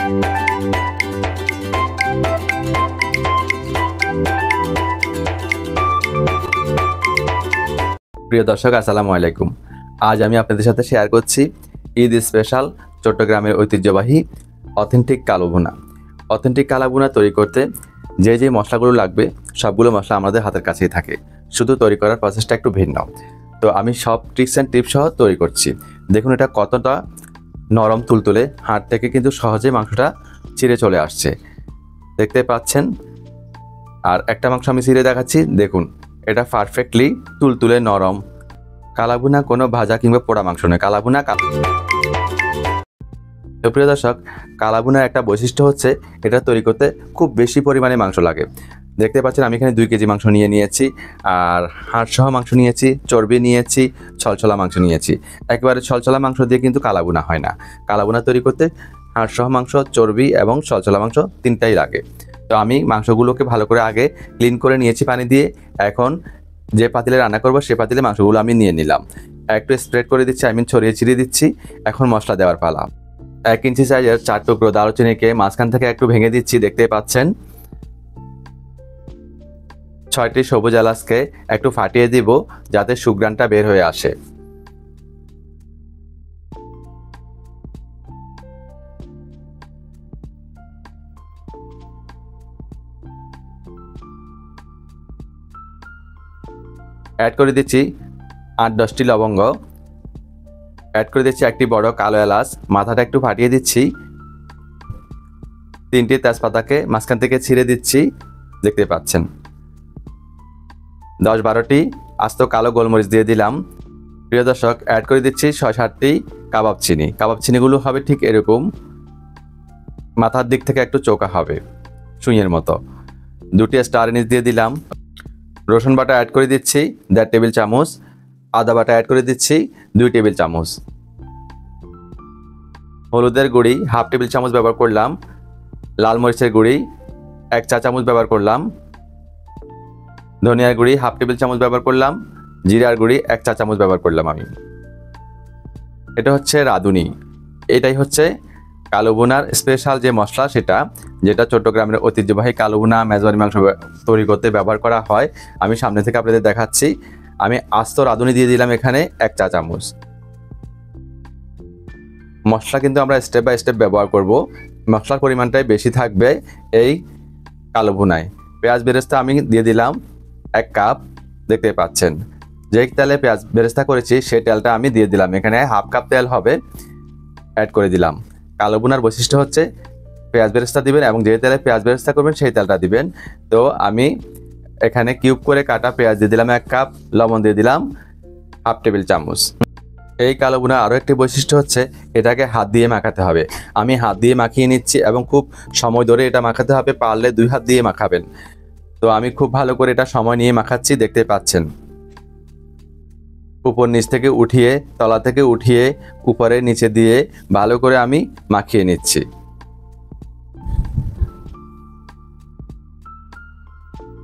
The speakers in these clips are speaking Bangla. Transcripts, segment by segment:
প্রিয় দর্শক, আসসালামু আলাইকুম। আজ আমি আপনাদের সাথে শেয়ার করছি ঈদ স্পেশাল চট্টগ্রামের ঐতিহ্যবাহী অথেন্টিক কালো ভুনা। অথেন্টিক কালো ভুনা তৈরি করতে যে মশলাগুলো লাগবে সবগুলো মশলা আমাদের হাতের কাছেই থাকে, শুধু তৈরি করার প্রসেসটা একটু ভিন্ন। তো আমি সব ট্রিক্স অ্যান্ড টিপস সহ তৈরি করছি। দেখুন এটা কতটা নরম তুলতুলে, হাড় থেকে কিন্তু সহজে মাংসটা ছিঁড়ে চলে আসছে, দেখতে পাচ্ছেন। আর একটা মাংস আমি ছিঁড়ে দেখাচ্ছি, দেখুন এটা পারফেক্টলি তুলতুলে নরম। কালা ভুনা কোনো ভাজা কিংবা পোড়া মাংস নয়, কালা ভুনা। তো প্রিয় দর্শক, কালা ভুনার একটা বৈশিষ্ট্য হচ্ছে এটা তৈরি করতে খুব বেশি পরিমাণে মাংস লাগে। দেখতে পাচ্ছেন আমি এখানে 2 কেজি মাংস নিয়েছি, আর হাড় সহ মাংস নিয়েছি, চর্বি নিয়েছি, ছলছলা মাংস নিয়েছি। একেবারে ছলছলা মাংস দিয়ে কিন্তু কালা ভুনা হয় না। কালা ভুনা তৈরি করতে হাড় সহ মাংস, চর্বি এবং ছলছলা মাংস তিনটাই লাগে। তো আমি মাংসগুলোকে ভালো করে আগে ক্লিন করে নিয়েছি পানি দিয়ে। এখন যে পাতিলে রান্না করবো সে পাতিলে মাংসগুলো আমি নিয়ে নিলাম, একটু স্প্রেড করে দিচ্ছি, ছড়িয়ে ছিটিয়ে দিচ্ছি। এখন মশলা দেওয়ার পালা। 1 ইঞ্চি সাইজের 4 টুকরো দারুচিনিকে মাঝখান থেকে একটু ভেঙে দিচ্ছি, দেখতে পাচ্ছেন। 6টি সবুজ এলাচকে একটু ফাটিয়ে দিব যাতে সুঘ্রাণটা বের হয়ে আসে। অ্যাড করে দিচ্ছি 8-10টি লবঙ্গ, অ্যাড করে দিচ্ছি একটি বড় কালো এলাচ, মাথাটা একটু ফাটিয়ে দিচ্ছি। 3টি তেজপাতাকে মাঝখান থেকে ছিঁড়ে দিচ্ছি, দেখতে পাচ্ছেন। 10-12টি আস্ত কালো গোলমরিচ দিয়ে দিলাম। প্রিয় দর্শক, অ্যাড করে দিচ্ছি 6-7টি কাবাব চিনি। কাবাব চিনিগুলো হবে ঠিক এরকম, মাথার দিক থেকে একটু চোকা হবে, সুইয়ের মতো। 2টি স্টার এনিস দিয়ে দিলাম। রসুন বাটা অ্যাড করে দিচ্ছি 1.5 টেবিল চামচ। আদা বাটা অ্যাড করে দিচ্ছি 2 টেবিল চামচ। হলুদের গুঁড়ি 1/2 টেবিল চামচ ব্যবহার করলাম। লাল মরিচের গুঁড়ি 1 চা চামচ ব্যবহার করলাম। ধনিয়ার গুঁড়ি 1/2 টেবিল চামচ ব্যবহার করলাম। জিরার গুঁড়ি 1 চা চামচ ব্যবহার করলাম আমি। এটা হচ্ছে রাঁধুনি। এটাই হচ্ছে কালো ভুনার স্পেশাল যে মশলা, যেটা চট্টগ্রামের ঐতিহ্যবাহী কালো ভুনা মেজবানি মাংস তৈরি করতে ব্যবহার করা হয়। আমি সামনে থেকে আপনাদের দেখাচ্ছি। আমি আস্ত রাঁধুনি দিয়ে দিলাম এখানে 1 চা চামচ। মশলা কিন্তু আমরা স্টেপ বাই স্টেপ ব্যবহার করব। মশলার পরিমাণটাই বেশি থাকবে এই কালো ভুনায়। পেঁয়াজ বেরেস্তা আমি দিয়ে দিলাম 1 কাপ, দেখতে পাচ্ছেন। যে তেলে পেঁয়াজ বেরেস্তা করেছি সেই তেলটা আমি দিয়ে দিলাম, এখানে 1/2 কাপ তেল হবে, অ্যাড করে দিলাম। কালো ভুনার বৈশিষ্ট্য হচ্ছে পেঁয়াজ বেরেস্তা দিবেন এবং যে তেলে পেঁয়াজ বেরেস্তা করবেন সেই তেলটা দিবেন। তো আমি এখানে কিউব করে কাটা পেঁয়াজ দিয়ে দিলাম 1 কাপ, লবণ দিয়ে দিলাম 1/2 টেবিল চামচ। এই কালো ভুনার আরও একটি বৈশিষ্ট্য হচ্ছে এটাকে হাত দিয়ে মাখাতে হবে। আমি হাত দিয়ে মাখিয়ে নিচ্ছি এবং খুব সময় ধরে এটা মাখাতে হবে, পারলে 2 হাত দিয়ে মাখাবেন। তো আমি খুব ভালো করে এটা সময় নিয়ে মাখাচ্ছি, দেখতে পাচ্ছেন। উপর নিচ থেকে উঠিয়ে, তলা থেকে উঠিয়ে, উপরে নিচে দিয়ে ভালো করে আমি মাখিয়ে নিচ্ছি।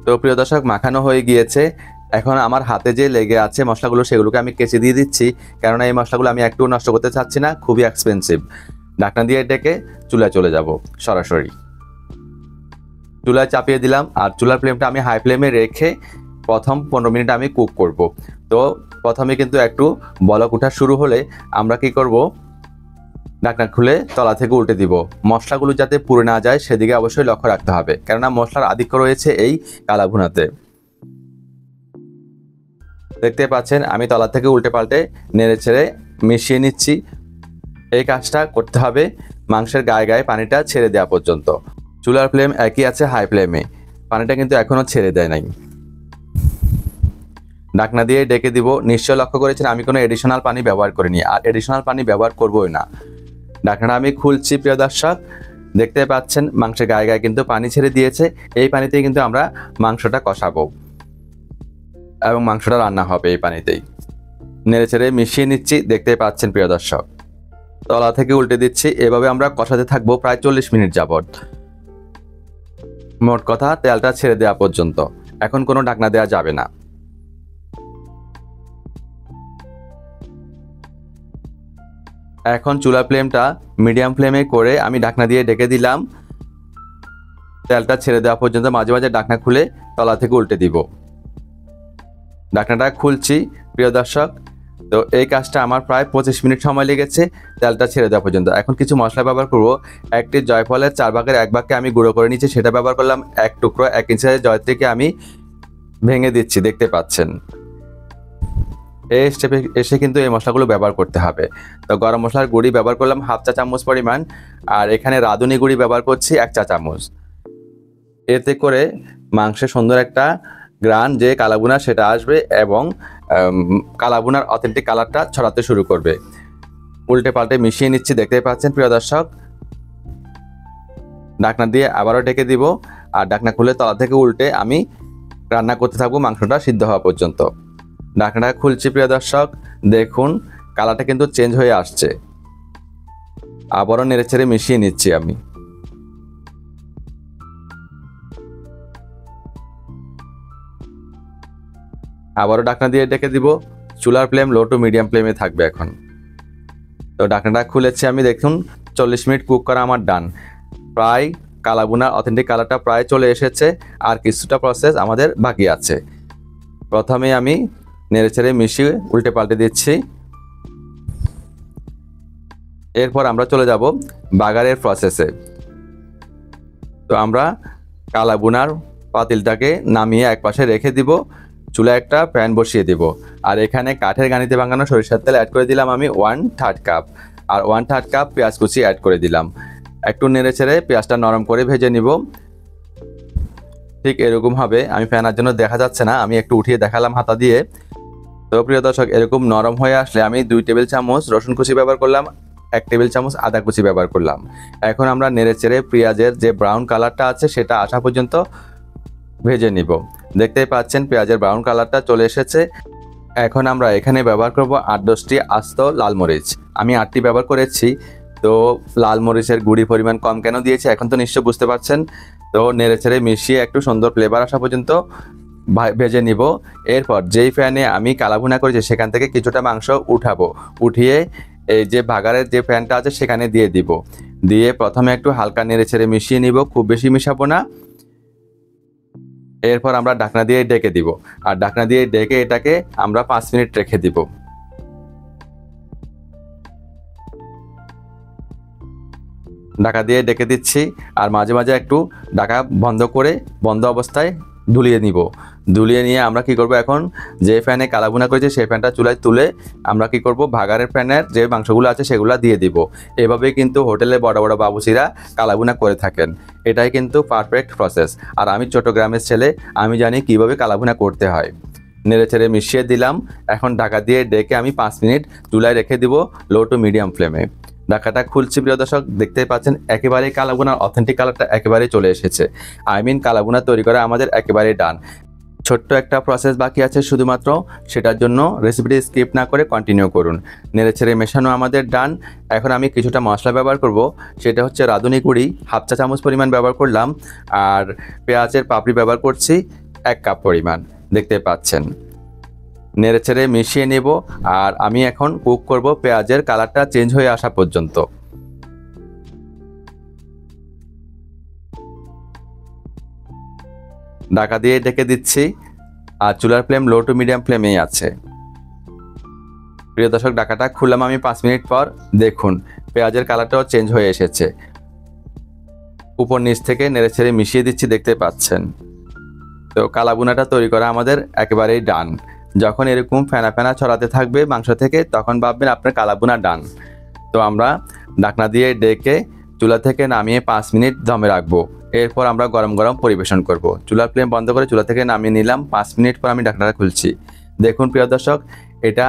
তো প্রিয় দর্শক, মাখানো হয়ে গিয়েছে। এখন আমার হাতে যে লেগে আছে মশলাগুলো সেগুলোকে আমি কেচে দিয়ে দিচ্ছি, কেননা এই মশলাগুলো আমি একটু নষ্ট করতে চাচ্ছি না, খুবই এক্সপেন্সিভ। ঢাকনা দিয়ে ডেকে চুলায় চলে যাব সরাসরি। চুলায় চাপিয়ে দিলাম, আর চুলার ফ্লেমটা আমি হাই ফ্লেমে রেখে প্রথম 15 মিনিট আমি কুক করব। তো প্রথমে কিন্তু একটু বলক ওঠা শুরু হলে আমরা কি করব, ঢাকনা খুলে তলা থেকে উল্টে দিব। মশলাগুলো যাতে পুড়ে না যায় সেদিকে অবশ্যই লক্ষ্য রাখতে হবে, কেননা মশলার আধিক্য রয়েছে এই কালা ভুনাতে। দেখতে পাচ্ছেন আমি তলা থেকে উল্টে পাল্টে নেড়ে ছেড়ে মিশিয়ে নিচ্ছি। এই কাজটা করতে হবে মাংসের গায়ে গায়ে পানিটা ছেড়ে দেওয়া পর্যন্ত। চুলার ফ্লেম একই আছে, হাই ফ্লেমে। পানিটা কিন্তু এখনও ছেড়ে দেয় নাই। ঢাকনা দিয়ে ডেকে দিব। নিশ্চয় লক্ষ্য করেছেন আমি কোনো এডিশনাল পানি ব্যবহার করিনি, আর এডিশনাল পানি ব্যবহার করবোই না। ঢাকনাটা আমি খুলছি। প্রিয় দর্শক, দেখতে পাচ্ছেন মাংসের গায়ে গায়ে কিন্তু পানি ছেড়ে দিয়েছে। এই পানিতেই কিন্তু আমরা মাংসটা কষাবো এবং মাংসটা রান্না হবে এই পানিতেই। নেড়ে ছেড়ে মিশিয়ে নিচ্ছি, দেখতে পাচ্ছেন প্রিয় দর্শক। তলা থেকে উল্টে দিচ্ছি। এভাবে আমরা কষাতে থাকবো প্রায় 40 মিনিট যাবত, মোট কথা তেলটা ছেড়ে দেওয়া পর্যন্ত। এখন কোনো ঢাকনা দেওয়া যাবে না। এখন চুলা ফ্লেমটা মিডিয়াম ফ্লেমে করে আমি ঢাকনা দিয়ে ঢেকে দিলাম। তেলটা ছেড়ে দেওয়া পর্যন্ত মাঝে মাঝে ঢাকনা খুলে তলা থেকে উল্টে দিব। ঢাকনাটা খুলছি প্রিয় দর্শক। তো এই কাজটা আমার প্রায় 25 মিনিট সময় লেগেছে তেলটা ছেড়ে দেওয়া পর্যন্ত। এখন কিছু মশলা ব্যবহার করব। একটি জয়ফলের 4 ভাগের 1 ভাগকে আমি গুঁড়ো করে নিচ্ছি, সেটা ব্যবহার করলাম। এক টুকরো 1 ইঞ্চি জয়ত্রীকে আমি ভেঙে দিচ্ছি, দেখতে পাচ্ছেন। এই স্টেপে এসে কিন্তু এই মশলাগুলো ব্যবহার করতে হবে। তো গরম মশলার গুঁড়ি ব্যবহার করলাম 1/2 চা চামচ পরিমাণ, আর এখানে রাঁধুনি গুঁড়ি ব্যবহার করছি 1 চা চামচ। এতে করে মাংসে সুন্দর একটা গ্রান যে কালাভুনা সেটা আসবে এবং কালাভুনার অথেন্টিক কালারটা ছড়াতে শুরু করবে। উল্টে পাল্টে মিশিয়ে নিচ্ছি, দেখতে পাচ্ছেন প্রিয় দর্শক। ঢাকনা দিয়ে আবারও ঢেকে দিব, আর ঢাকনা খুলে তলা থেকে উল্টে আমি রান্না করতে থাকবো মাংসটা সিদ্ধ হওয়া পর্যন্ত। ঢাকনাটা খুলছি প্রিয় দর্শক, দেখুন কালারটা কিন্তু চেঞ্জ হয়ে আসছে। আবারও নেড়েচেড়ে মিশিয়ে নিচ্ছি আমি। আবারও ঢাকনা দিয়ে ঢেকে দিব। চুলার ফ্লেম লো টু মিডিয়াম ফ্লেমে থাকবে এখন। তো ঢাকনাটা খুলেছি আমি, দেখুন 40 মিনিট কুক করা আমার ডান। প্রায় কালাভুনার অথেন্টিক কালারটা প্রায় চলে এসেছে, আর কিছুটা প্রসেস আমাদের বাকি আছে। প্রথমে আমি নেড়েচেড়ে মিশিয়ে উল্টে পাল্টে দিচ্ছি। এরপর আমরা চলে যাব বাগারের প্রসেসে। তো আমরা কালাভুনার পাতিলটাকে নামিয়ে একপাশে রেখে দিব। চুলায় একটা প্যান বসিয়ে দিব, আর এখানে কাঠের গানিতে বানানো সরিষার তেল অ্যাড করে দিলাম আমি 1/3 কাপ, আর 1/3 কাপ পেঁয়াজ কুচি অ্যাড করে দিলাম। একটু নেড়ে ছেড়ে পেঁয়াজটা নরম করে ভেজে নিব। ঠিক এরকম হবে, আমি ফ্যানের জন্য দেখা যাচ্ছে না, আমি একটু উঠিয়ে দেখালাম হাতা দিয়ে। তো প্রিয় দর্শক, এরকম নরম হয়ে আসলে আমি 2 টেবিল চামচ রসুন কুচি ব্যবহার করলাম, 1 টেবিল চামচ আদা কুচি ব্যবহার করলাম। এখন আমরা নেড়ে চেড়ে পেঁয়াজের যে ব্রাউন কালারটা আছে সেটা আসা পর্যন্ত ভেজে নিব। দেখতেই পাচ্ছেন পেঁয়াজের ব্রাউন কালারটা চলে এসেছে। এখন আমরা এখানে ব্যবহার করব 8-10টি আস্ত লাল মরিচ। আমি 8টি ব্যবহার করেছি। তো লাল মরিচের গুঁড়ি পরিমাণ কম কেন দিয়েছি এখন তো নিশ্চয় বুঝতে পারছেন। তো নেড়ে ছেড়ে মিশিয়ে একটু সুন্দর ফ্লেভার আসা পর্যন্ত ভেজে নিব। এরপর যেই প্যানে আমি কালাভুনা করেছি সেখান থেকে কিছুটা মাংস উঠাবো, উঠিয়ে এই যে বাগারের যে প্যানটা আছে সেখানে দিয়ে দিব। দিয়ে প্রথমে একটু হালকা নেড়ে ছেড়ে মিশিয়ে নিব, খুব বেশি মিশাবো না। এরপর আমরা ঢাকনা দিয়ে ঢেকে দিব, আর ঢাকনা দিয়ে ঢেকে এটাকে আমরা 5 মিনিট রেখে দিব। ঢাকা দিয়ে ঢেকে দিচ্ছি, আর মাঝে মাঝে একটু ঢাকা বন্ধ করে বন্ধ অবস্থায় ধুলিয়ে নিব। ধুলিয়ে নিয়ে আমরা কি করব, এখন যে ফ্যানে কালাভুনা করেছি সেই ফ্যানটা চুলায় তুলে আমরা কি করব, ভাগারের ফ্যানের যে মাংসগুলো আছে সেগুলো দিয়ে দিব। এভাবেই কিন্তু হোটেলে বড় বড় বাবুচিরা কালাভুনা করে থাকেন। এটাই কিন্তু পারফেক্ট প্রসেস। আর আমি চট্টগ্রামের ছেলে, আমি জানি কিভাবে কালাভুনা করতে হয়। নেড়ে ছেড়ে মিশিয়ে দিলাম। এখন ঢাকা দিয়ে ডেকে আমি 5 মিনিট চুলায় রেখে দিব লো টু মিডিয়াম ফ্লেমে। ঢাকাটা খুলছি প্রিয় দর্শক, দেখতেই পাচ্ছেন একেবারেই কালাভুনার অথেন্টিক কালারটা একেবারেই চলে এসেছে। কালাভুনা তৈরি করা আমাদের একেবারেই ডান। ছোট্ট একটা প্রসেস বাকি আছে শুধুমাত্র, সেটার জন্য রেসিপিটি স্কিপ না করে কন্টিনিউ করুন। নেড়ে ছেড়ে মেশানো আমাদের ডান। এখন আমি কিছুটা মশলা ব্যবহার করব, সেটা হচ্ছে রাঁধুনি গুঁড়ি 1/2 চা চামচ পরিমাণ ব্যবহার করলাম, আর পেঁয়াজের পাপড়ি ব্যবহার করছি 1 কাপ পরিমাণ, দেখতে পাচ্ছেন। নেড়ে ছেড়ে মিশিয়ে নেব, আর আমি এখন কুক করব পেঁয়াজের কালারটা চেঞ্জ হয়ে আসা পর্যন্ত। ঢাকা দিয়ে ঢেকে দিচ্ছি, আর চুলার ফ্লেম লো টু মিডিয়াম ফ্লেমেই আছে। প্রিয় দর্শক, ঢাকাটা খুললাম আমি 5 মিনিট পর, দেখুন পেঁয়াজের কালারটাও চেঞ্জ হয়ে এসেছে। উপর নিচ থেকে নেড়ে ছেড়ে মিশিয়ে দিচ্ছি, দেখতে পাচ্ছেন। তো কালাভুনাটা তৈরি করা আমাদের একেবারেই ডান। যখন এরকম ফেনা ফেনা ছড়াতে থাকবে মাংস থেকে, তখন ভাববেন আপনার কালাভুনা ডান। তো আমরা ঢাকনা দিয়ে ডেকে চুলা থেকে নামিয়ে 5 মিনিট দমে রাখবো। এরপর আমরা গরম গরম পরিবেশন করব। চুলার ফ্লেম বন্ধ করে চুলা থেকে নামিয়ে নিলাম। 5 মিনিট পর আমি ঢাকনাটা খুলছি। দেখুন প্রিয় দর্শক, এটা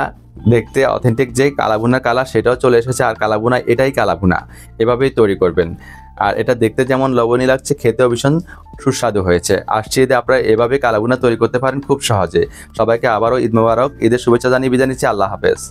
দেখতে অথেন্টিক যে কালাভুনার কালার সেটাও চলে এসেছে, আর কালাভুনা এটাই কালাভুনা। এভাবেই তৈরি করবেন। আর এটা দেখতে যেমন লবণী লাগছে, খেতেও ভীষণ সুস্বাদু হয়েছে। আসছে ঈদে আপনারা এভাবে কালাভুনা তৈরি করতে পারেন খুব সহজে। সবাইকে আবারও ঈদ মোবারক, ঈদের শুভেচ্ছা জানিয়ে বিদায় নিচ্ছি। আল্লাহ হাফেজ।